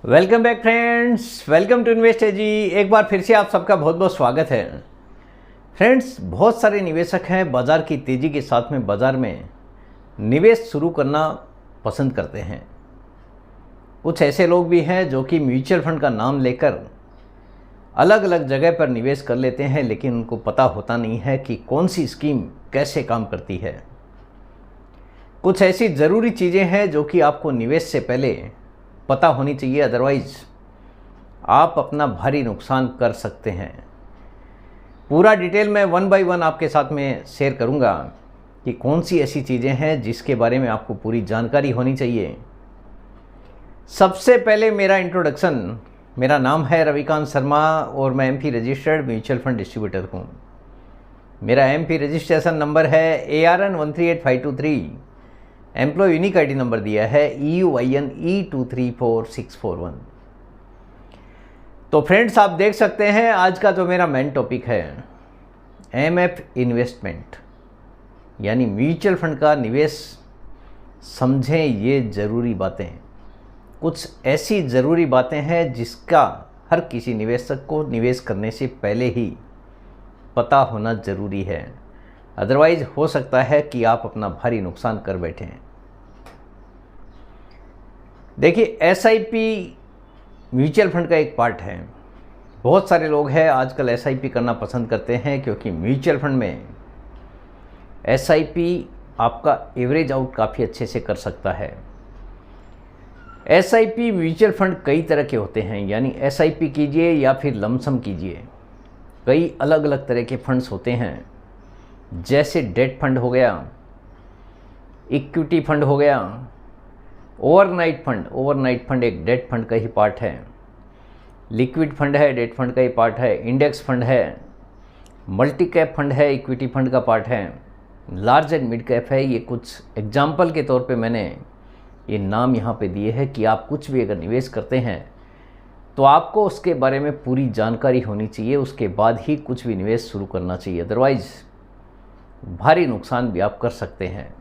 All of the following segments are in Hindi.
Welcome back friends, welcome to invest एजी। एक बार फिर से आप सबका बहुत बहुत स्वागत है। फ्रेंड्स, बहुत सारे निवेशक हैं बाज़ार की तेज़ी के साथ में बाज़ार में निवेश शुरू करना पसंद करते हैं। कुछ ऐसे लोग भी हैं जो कि म्यूचुअल फंड का नाम लेकर अलग अलग जगह पर निवेश कर लेते हैं, लेकिन उनको पता होता नहीं है कि कौन सी स्कीम कैसे काम करती है। कुछ ऐसी ज़रूरी चीज़ें हैं जो कि आपको निवेश से पहले पता होनी चाहिए, अदरवाइज़ आप अपना भारी नुकसान कर सकते हैं। पूरा डिटेल में वन बाय वन आपके साथ में शेयर करूंगा कि कौन सी ऐसी चीज़ें हैं जिसके बारे में आपको पूरी जानकारी होनी चाहिए। सबसे पहले मेरा इंट्रोडक्शन, मेरा नाम है रविकांत शर्मा और मैं MP registered mutual fund distributor हूँ। मेरा एमपी रजिस्ट्रेशन नंबर है ARN 138523। Employee unique ID number दिया है EUIN E234641। तो फ्रेंड्स, आप देख सकते हैं आज का जो मेरा मेन टॉपिक है MF इन्वेस्टमेंट, यानी म्यूचुअल फंड का निवेश। समझें ये ज़रूरी बातें, कुछ ऐसी ज़रूरी बातें हैं जिसका हर किसी निवेशक को निवेश करने से पहले ही पता होना ज़रूरी है, अदरवाइज़ हो सकता है कि आप अपना भारी नुकसान कर बैठें। देखिए, SIP म्यूचुअल फंड का एक पार्ट है। बहुत सारे लोग हैं आजकल SIP करना पसंद करते हैं, क्योंकि म्यूचुअल फंड में SIP आपका एवरेज आउट काफ़ी अच्छे से कर सकता है। SIP म्यूचुअल फंड कई तरह के होते हैं, यानी SIP कीजिए या फिर लमसम कीजिए। कई अलग अलग तरह के फंड्स होते हैं, जैसे डेट फंड हो गया, इक्विटी फंड हो गया, ओवरनाइट फंड। ओवरनाइट फंड एक डेट फंड का ही पार्ट है। लिक्विड फंड है, डेट फंड का ही पार्ट है। इंडेक्स फंड है, मल्टी कैप फंड है, इक्विटी फंड का पार्ट है। लार्ज एंड मिड कैप है। ये कुछ एग्जाम्पल के तौर पे मैंने ये नाम यहाँ पे दिए हैं कि आप कुछ भी अगर निवेश करते हैं तो आपको उसके बारे में पूरी जानकारी होनी चाहिए, उसके बाद ही कुछ भी निवेश शुरू करना चाहिए, अदरवाइज़ भारी नुकसान भी आप कर सकते हैं।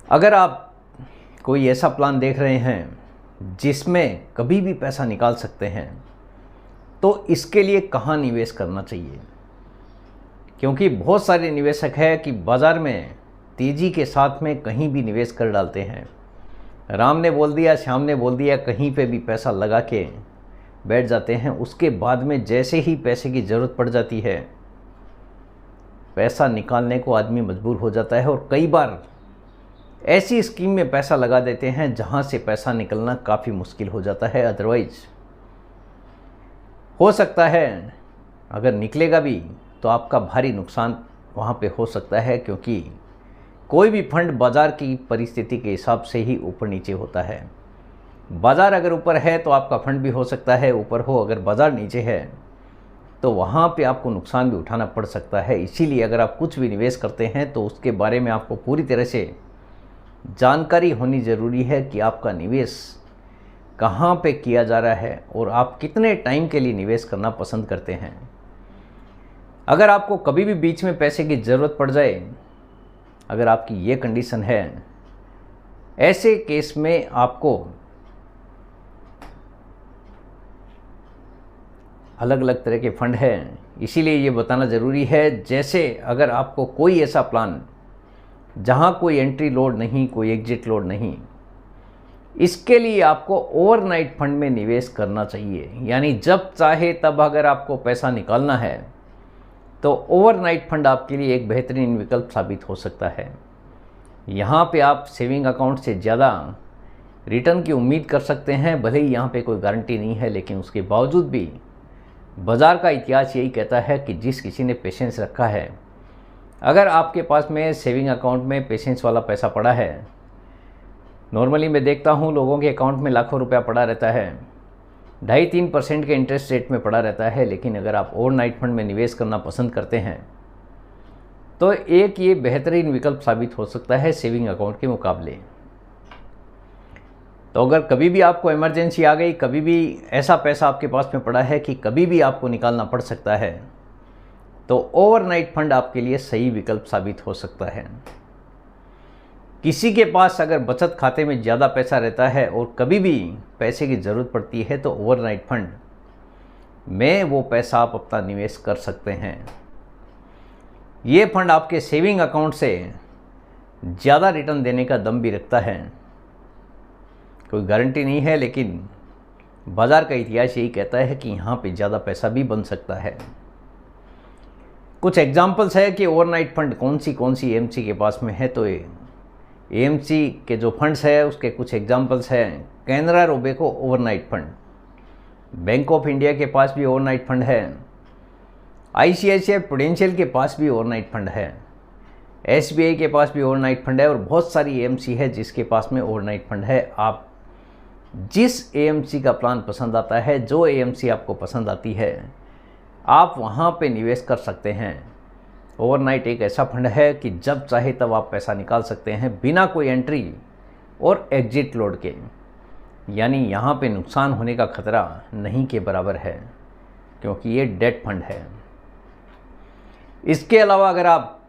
अगर आप कोई ऐसा प्लान देख रहे हैं जिसमें कभी भी पैसा निकाल सकते हैं, तो इसके लिए कहाँ निवेश करना चाहिए? क्योंकि बहुत सारे निवेशक हैं कि बाज़ार में तेज़ी के साथ में कहीं भी निवेश कर डालते हैं। राम ने बोल दिया, श्याम ने बोल दिया, कहीं पे भी पैसा लगा के बैठ जाते हैं। उसके बाद में जैसे ही पैसे की ज़रूरत पड़ जाती है, पैसा निकालने को आदमी मजबूर हो जाता है, और कई बार ऐसी स्कीम में पैसा लगा देते हैं जहां से पैसा निकलना काफ़ी मुश्किल हो जाता है। अदरवाइज़ हो सकता है अगर निकलेगा भी तो आपका भारी नुकसान वहां पे हो सकता है, क्योंकि कोई भी फंड बाज़ार की परिस्थिति के हिसाब से ही ऊपर नीचे होता है। बाज़ार अगर ऊपर है तो आपका फंड भी हो सकता है ऊपर हो, अगर बाज़ार नीचे है तो वहाँ पे आपको नुकसान भी उठाना पड़ सकता है। इसीलिए अगर आप कुछ भी निवेश करते हैं तो उसके बारे में आपको पूरी तरह से जानकारी होनी ज़रूरी है कि आपका निवेश कहाँ पे किया जा रहा है और आप कितने टाइम के लिए निवेश करना पसंद करते हैं। अगर आपको कभी भी बीच में पैसे की ज़रूरत पड़ जाए, अगर आपकी ये कंडीशन है, ऐसे केस में आपको अलग अलग तरह के फंड हैं, इसीलिए ये बताना ज़रूरी है। जैसे अगर आपको कोई ऐसा प्लान जहाँ कोई एंट्री लोड नहीं, कोई एग्जिट लोड नहीं, इसके लिए आपको ओवरनाइट फंड में निवेश करना चाहिए। यानी जब चाहे तब अगर आपको पैसा निकालना है तो ओवरनाइट फंड आपके लिए एक बेहतरीन विकल्प साबित हो सकता है। यहाँ पे आप सेविंग अकाउंट से ज़्यादा रिटर्न की उम्मीद कर सकते हैं। भले ही यहाँ पे कोई गारंटी नहीं है, लेकिन उसके बावजूद भी बाज़ार का इतिहास यही कहता है कि जिस किसी ने पेशेंस रखा है, अगर आपके पास में सेविंग अकाउंट में पेशेंस वाला पैसा पड़ा है, नॉर्मली मैं देखता हूँ लोगों के अकाउंट में लाखों रुपया पड़ा रहता है, 2.5-3% के इंटरेस्ट रेट में पड़ा रहता है, लेकिन अगर आप ओवरनाइट फंड में निवेश करना पसंद करते हैं तो एक ये बेहतरीन विकल्प साबित हो सकता है सेविंग अकाउंट के मुकाबले। तो अगर कभी भी आपको इमरजेंसी आ गई, कभी भी ऐसा पैसा आपके पास में पड़ा है कि कभी भी आपको निकालना पड़ सकता है, तो ओवरनाइट फंड आपके लिए सही विकल्प साबित हो सकता है। किसी के पास अगर बचत खाते में ज़्यादा पैसा रहता है और कभी भी पैसे की ज़रूरत पड़ती है तो ओवरनाइट फंड में वो पैसा आप अपना निवेश कर सकते हैं। ये फंड आपके सेविंग अकाउंट से ज़्यादा रिटर्न देने का दम भी रखता है। कोई गारंटी नहीं है, लेकिन बाज़ार का इतिहास यही कहता है कि यहाँ पे ज़्यादा पैसा भी बन सकता है। कुछ एग्जाम्पल्स है कि ओवरनाइट फंड कौन सी एएमसी के पास में है। तो एएमसी के जो फंड्स है उसके कुछ एग्जाम्पल्स हैं। Canara Robeco overnight fund, bank of India के पास भी ओवरनाइट फंड है, आईसीआईसीआई प्रूडेंशियल के पास भी ओवरनाइट फंड है, एसबीआई के पास भी ओवरनाइट फंड है और बहुत सारी एएमसी है जिसके पास में ओवरनाइट फंड है। आप जिस एएमसी का प्लान पसंद आता है, जो एएमसी आपको पसंद आती है, आप वहाँ पे निवेश कर सकते हैं। ओवरनाइट एक ऐसा फंड है कि जब चाहे तब आप पैसा निकाल सकते हैं बिना कोई एंट्री और एग्जिट लोड के, यानी यहाँ पे नुकसान होने का खतरा नहीं के बराबर है, क्योंकि ये डेट फंड है। इसके अलावा अगर आप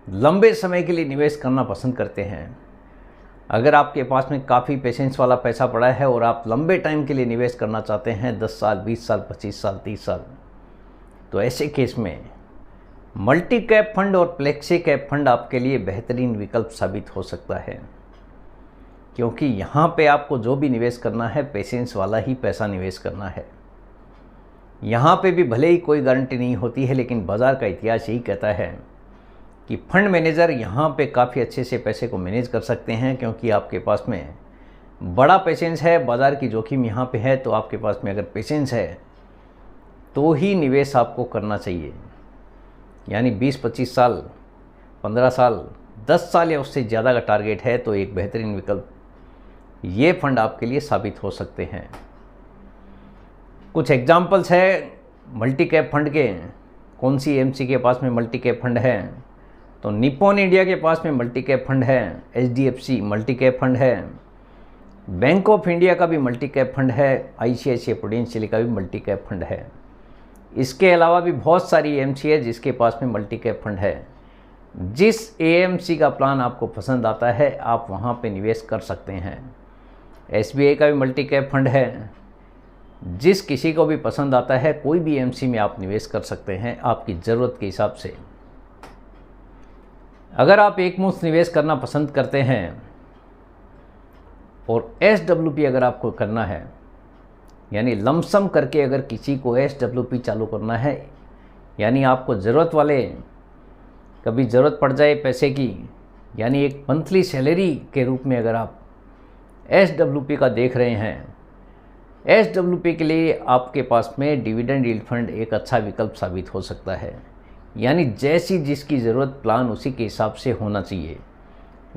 लंबे समय के लिए निवेश करना पसंद करते हैं, अगर आपके पास में काफ़ी पेशेंस वाला पैसा पड़ा है और आप लंबे टाइम के लिए निवेश करना चाहते हैं, 10 साल, 20 साल, 25 साल, 30 साल, तो ऐसे केस में मल्टी कैप फंड और फ्लेक्सी कैप फंड आपके लिए बेहतरीन विकल्प साबित हो सकता है, क्योंकि यहाँ पे आपको जो भी निवेश करना है पेशेंस वाला ही पैसा निवेश करना है। यहाँ पे भी भले ही कोई गारंटी नहीं होती है, लेकिन बाज़ार का इतिहास यही कहता है कि फंड मैनेजर यहाँ पे काफ़ी अच्छे से पैसे को मैनेज कर सकते हैं, क्योंकि आपके पास में बड़ा पेशेंस है। बाज़ार की जोखिम यहाँ पे है, तो आपके पास में अगर पेशेंस है तो ही निवेश आपको करना चाहिए। यानी 20-25 साल, 15 साल, 10 साल या उससे ज़्यादा का टारगेट है तो एक बेहतरीन विकल्प ये फंड आपके लिए साबित हो सकते हैं। कुछ एग्जाम्पल्स है मल्टी कैप फंड के। कौन सी एएमसी के पास में मल्टी कैप फंड है? तो निप्पॉन इंडिया के पास में मल्टी कैप फंड है, एचडीएफसी मल्टी कैप फंड है, बैंक ऑफ इंडिया का भी मल्टी कैप फंड है, आईसीआईसीआई प्रूडेंशियल का भी मल्टी कैप फंड है। इसके अलावा भी बहुत सारी एएमसी है जिसके पास में मल्टी कैप फंड है। जिस एएमसी का प्लान आपको पसंद आता है आप वहाँ पे निवेश कर सकते हैं। एसबीआई का भी मल्टी कैप फंड है। जिस किसी को भी पसंद आता है कोई भी एएमसी में आप निवेश कर सकते हैं आपकी ज़रूरत के हिसाब से। अगर आप एक मुश्त निवेश करना पसंद करते हैं और एसडब्ल्यूपी अगर आपको करना है, यानी लमसम करके अगर किसी को एसडब्ल्यूपी चालू करना है, यानी आपको ज़रूरत वाले कभी ज़रूरत पड़ जाए पैसे की, यानी एक मंथली सैलरी के रूप में अगर आप एसडब्ल्यूपी का देख रहे हैं, एसडब्ल्यूपी के लिए आपके पास में डिविडेंड यील्ड फंड एक अच्छा विकल्प साबित हो सकता है। यानी जैसी जिसकी ज़रूरत प्लान उसी के हिसाब से होना चाहिए।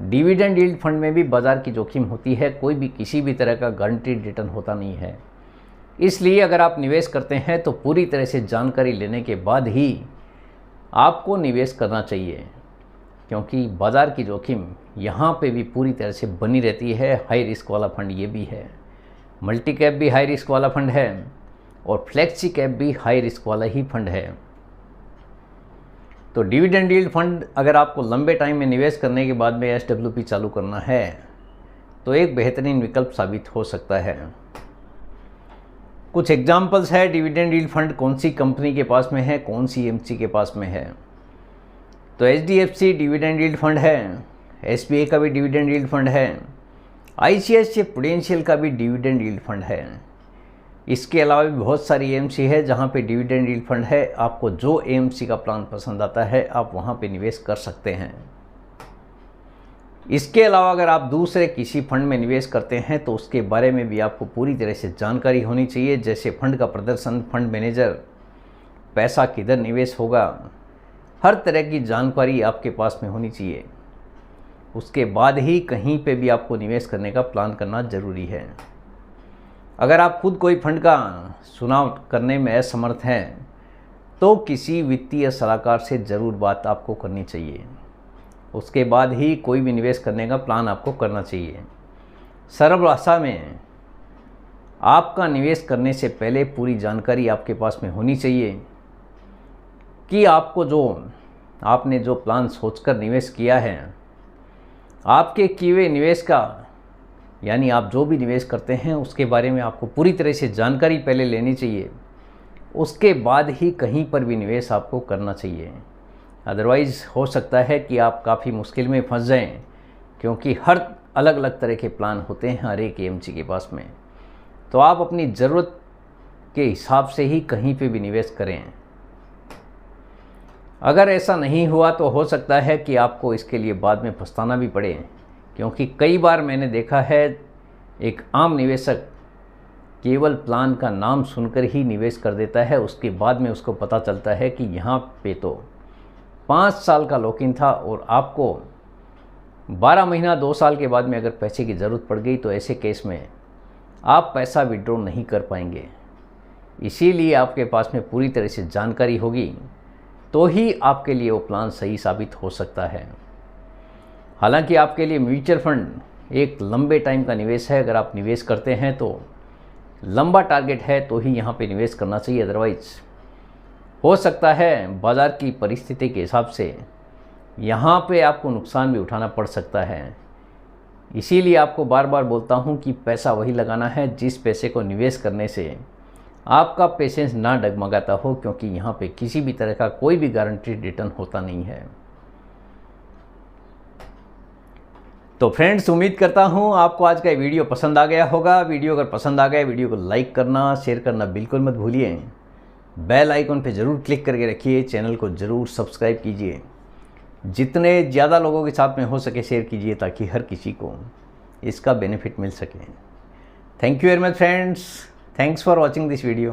डिविडेंड यील्ड फंड में भी बाज़ार की जोखिम होती है, कोई भी किसी भी तरह का गारंटीड रिटर्न होता नहीं है। इसलिए अगर आप निवेश करते हैं तो पूरी तरह से जानकारी लेने के बाद ही आपको निवेश करना चाहिए, क्योंकि बाज़ार की जोखिम यहाँ पे भी पूरी तरह से बनी रहती है। हाई रिस्क वाला फंड ये भी है, मल्टी कैप भी हाई रिस्क वाला फंड है और फ्लेक्सी कैप भी हाई रिस्क वाला ही फंड है। तो डिविडेंड यील्ड फंड अगर आपको लंबे टाइम में निवेश करने के बाद में एसडब्ल्यूपी चालू करना है तो एक बेहतरीन विकल्प साबित हो सकता है। कुछ एग्जाम्पल्स है डिविडेंड यील्ड फंड कौन सी कंपनी के पास में है, कौन सी एएमसी के पास में है। तो एचडीएफसी डिविडेंड यील्ड फंड है, एसबीआई का भी डिविडेंड यील्ड फंड है, आईसीआईसीआई प्रूडेंशियल का भी डिविडेंड यील्ड फंड है। इसके अलावा भी बहुत सारी एएमसी है जहाँ पे डिविडेंड यील्ड फंड है। आपको जो एएमसी का प्लान पसंद आता है आप वहाँ पे निवेश कर सकते हैं। इसके अलावा अगर आप दूसरे किसी फंड में निवेश करते हैं तो उसके बारे में भी आपको पूरी तरह से जानकारी होनी चाहिए, जैसे फंड का प्रदर्शन, फंड मैनेजर, पैसा किधर निवेश होगा, हर तरह की जानकारी आपके पास में होनी चाहिए। उसके बाद ही कहीं पे भी आपको निवेश करने का प्लान करना ज़रूरी है। अगर आप खुद कोई फंड का चुनाव करने में असमर्थ हैं तो किसी वित्तीय सलाहकार से ज़रूर बात आपको करनी चाहिए। उसके बाद ही कोई भी निवेश करने का प्लान आपको करना चाहिए। सरल भाषा में आपका निवेश करने से पहले पूरी जानकारी आपके पास में होनी चाहिए कि आपने जो प्लान सोचकर निवेश किया है आपके किए हुए निवेश का, यानी आप जो भी निवेश करते हैं उसके बारे में आपको पूरी तरह से जानकारी पहले लेनी चाहिए, उसके बाद ही कहीं पर भी निवेश आपको करना चाहिए। अदरवाइज़ हो सकता है कि आप काफ़ी मुश्किल में फंस जाएं, क्योंकि हर अलग अलग तरह के प्लान होते हैं हर एक एएमसी के पास में। तो आप अपनी ज़रूरत के हिसाब से ही कहीं पे भी निवेश करें। अगर ऐसा नहीं हुआ तो हो सकता है कि आपको इसके लिए बाद में पछताना भी पड़े, क्योंकि कई बार मैंने देखा है एक आम निवेशक केवल प्लान का नाम सुनकर ही निवेश कर देता है, उसके बाद में उसको पता चलता है कि यहाँ पे तो 5 साल का लॉक इन था और आपको 12 महीना 2 साल के बाद में अगर पैसे की ज़रूरत पड़ गई तो ऐसे केस में आप पैसा विड्रॉ नहीं कर पाएंगे। इसीलिए आपके पास में पूरी तरह से जानकारी होगी तो ही आपके लिए वो प्लान सही साबित हो सकता है। हालांकि आपके लिए म्यूचुअल फंड एक लंबे टाइम का निवेश है। अगर आप निवेश करते हैं तो लंबा टारगेट है तो ही यहाँ पे निवेश करना चाहिए। अदरवाइज़ हो सकता है बाज़ार की परिस्थिति के हिसाब से यहाँ पे आपको नुकसान भी उठाना पड़ सकता है। इसीलिए आपको बार बार बोलता हूँ कि पैसा वही लगाना है जिस पैसे को निवेश करने से आपका पेशेंस ना डगमगाता हो, क्योंकि यहाँ पे किसी भी तरह का कोई भी गारंटीड रिटर्न होता नहीं है। तो फ्रेंड्स, उम्मीद करता हूँ आपको आज का वीडियो पसंद आ गया होगा। वीडियो अगर पसंद आ गया, वीडियो को लाइक करना, शेयर करना बिल्कुल मत भूलिए। बेल आइकन पे ज़रूर क्लिक करके रखिए, चैनल को ज़रूर सब्सक्राइब कीजिए। जितने ज़्यादा लोगों के साथ में हो सके शेयर कीजिए, ताकि हर किसी को इसका बेनिफिट मिल सके। Thank you very much friends, thanks for watching this video.